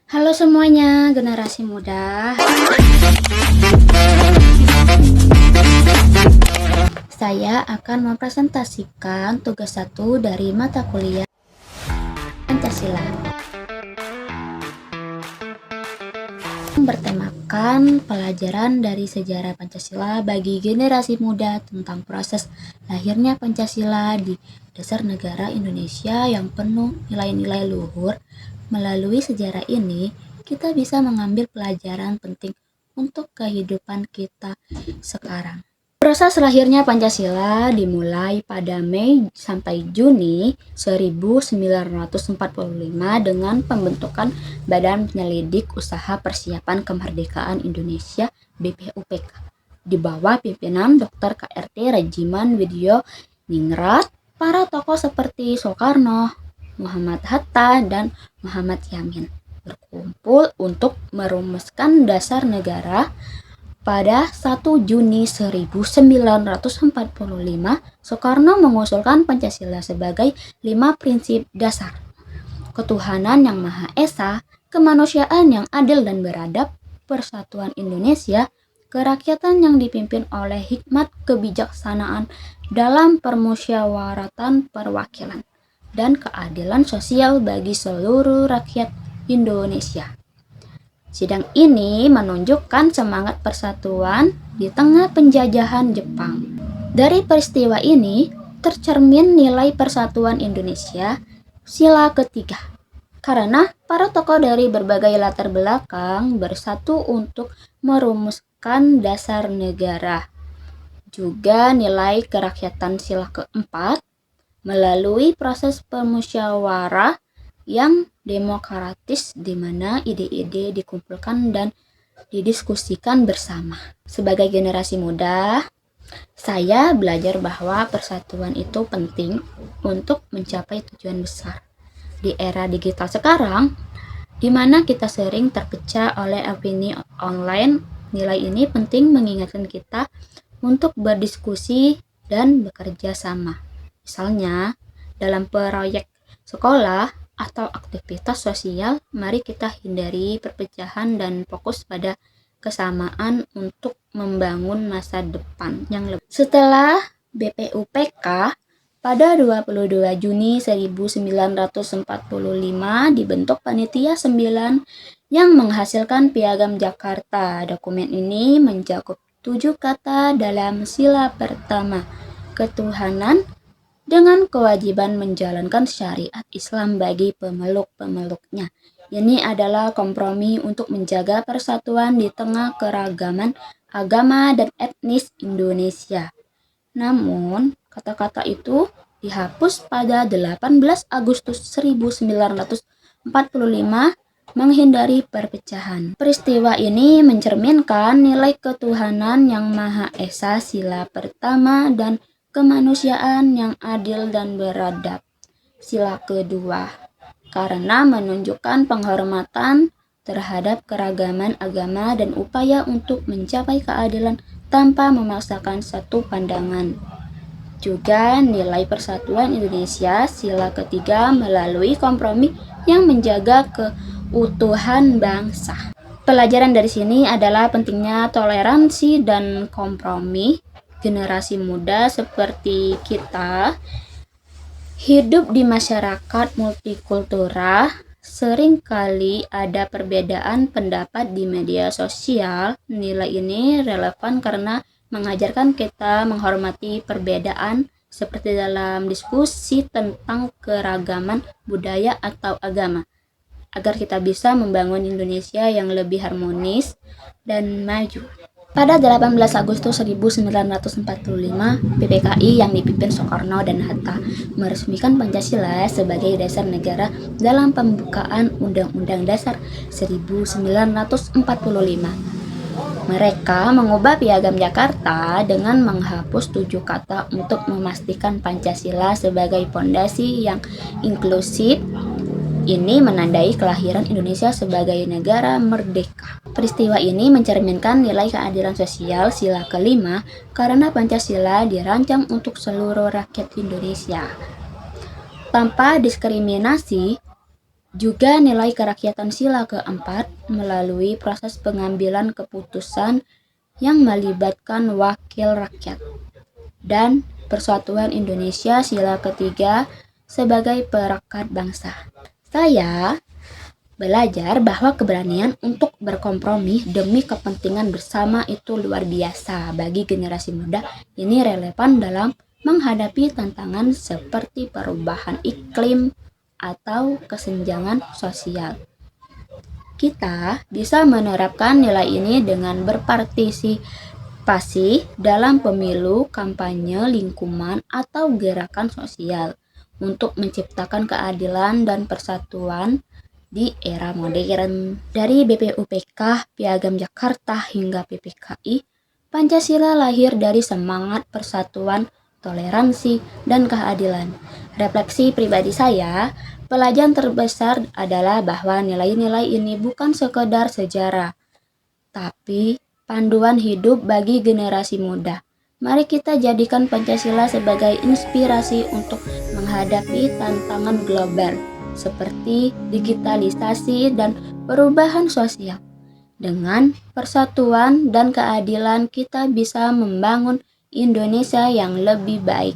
Halo semuanya, generasi muda. Saya akan mempresentasikan tugas 1 dari mata kuliah Pancasila. Bertemakan pelajaran dari sejarah Pancasila bagi generasi muda tentang proses lahirnya Pancasila di dasar negara Indonesia yang penuh nilai-nilai luhur. Melalui sejarah ini, kita bisa mengambil pelajaran penting untuk kehidupan kita sekarang. Proses lahirnya Pancasila dimulai pada Mei sampai Juni 1945 dengan pembentukan Badan Penyelidik Usaha Persiapan Kemerdekaan Indonesia (BPUPK) di bawah pimpinan Dr. KRT Rejiman Widyo Ningrat. Para tokoh seperti Soekarno, Muhammad Hatta, dan Muhammad Yamin berkumpul untuk merumuskan dasar negara. Pada 1 Juni 1945, Soekarno mengusulkan Pancasila sebagai 5 prinsip dasar: ketuhanan yang Maha Esa, kemanusiaan yang adil dan beradab, persatuan Indonesia, kerakyatan yang dipimpin oleh hikmat kebijaksanaan dalam permusyawaratan perwakilan, dan keadilan sosial bagi seluruh rakyat Indonesia. Sidang ini menunjukkan semangat persatuan di tengah penjajahan Jepang. Dari peristiwa ini tercermin nilai persatuan Indonesia, sila ketiga. Karena para tokoh dari berbagai latar belakang bersatu untuk merumuskan dasar negara. Juga nilai kerakyatan, sila keempat, melalui proses permusyawarah yang demokratis di mana ide-ide dikumpulkan dan didiskusikan bersama. Sebagai generasi muda, saya belajar bahwa persatuan itu penting untuk mencapai tujuan besar. Di era digital sekarang, di mana kita sering terpecah oleh opini online, nilai ini penting mengingatkan kita untuk berdiskusi dan bekerja sama. Misalnya, dalam proyek sekolah atau aktivitas sosial, mari kita hindari perpecahan dan fokus pada kesamaan untuk membangun masa depan yang lebih. Setelah BPUPK, pada 22 Juni 1945 dibentuk Panitia 9 yang menghasilkan Piagam Jakarta. Dokumen ini mencakup 7 kata dalam sila pertama, ketuhanan, dengan kewajiban menjalankan syariat Islam bagi pemeluk-pemeluknya. Ini adalah kompromi untuk menjaga persatuan di tengah keragaman agama dan etnis Indonesia. Namun, kata-kata itu dihapus pada 18 Agustus 1945 menghindari perpecahan. Peristiwa ini mencerminkan nilai ketuhanan yang Maha Esa, sila pertama, dan kemanusiaan yang adil dan beradab, sila kedua, karena menunjukkan penghormatan terhadap keragaman agama dan upaya untuk mencapai keadilan tanpa memaksakan satu pandangan. Juga nilai persatuan Indonesia, sila ketiga, melalui kompromi yang menjaga keutuhan bangsa. Pelajaran dari sini adalah pentingnya toleransi dan kompromi. Generasi muda seperti kita hidup di masyarakat multikultural, seringkali ada perbedaan pendapat di media sosial. Nilai ini relevan karena mengajarkan kita menghormati perbedaan, seperti dalam diskusi tentang keragaman budaya atau agama, agar kita bisa membangun Indonesia yang lebih harmonis dan maju. Pada 18 Agustus 1945, PPKI yang dipimpin Soekarno dan Hatta meresmikan Pancasila sebagai dasar negara dalam pembukaan Undang-Undang Dasar 1945. Mereka mengubah Piagam Jakarta dengan menghapus 7 kata untuk memastikan Pancasila sebagai fondasi yang inklusif, Ini menandai kelahiran Indonesia sebagai negara merdeka. Peristiwa ini mencerminkan nilai keadilan sosial sila kelima karena Pancasila dirancang untuk seluruh rakyat Indonesia. Tanpa diskriminasi, juga nilai kerakyatan sila keempat melalui proses pengambilan keputusan yang melibatkan wakil rakyat. Dan Persatuan Indonesia sila ketiga sebagai perekat bangsa. Saya belajar bahwa keberanian untuk berkompromi demi kepentingan bersama itu luar biasa bagi generasi muda. Ini relevan dalam menghadapi tantangan seperti perubahan iklim atau kesenjangan sosial. Kita bisa menerapkan nilai ini dengan berpartisipasi dalam pemilu, kampanye lingkungan, atau gerakan sosial untuk menciptakan keadilan dan persatuan di era modern. Dari BPUPK, Piagam Jakarta hingga PPKI, Pancasila lahir dari semangat persatuan, toleransi, dan keadilan. Refleksi pribadi saya, pelajaran terbesar adalah bahwa nilai-nilai ini bukan sekedar sejarah, tapi panduan hidup bagi generasi muda. Mari kita jadikan Pancasila sebagai inspirasi untuk menghadapi tantangan global seperti digitalisasi dan perubahan sosial. Dengan persatuan dan keadilan kita bisa membangun Indonesia yang lebih baik.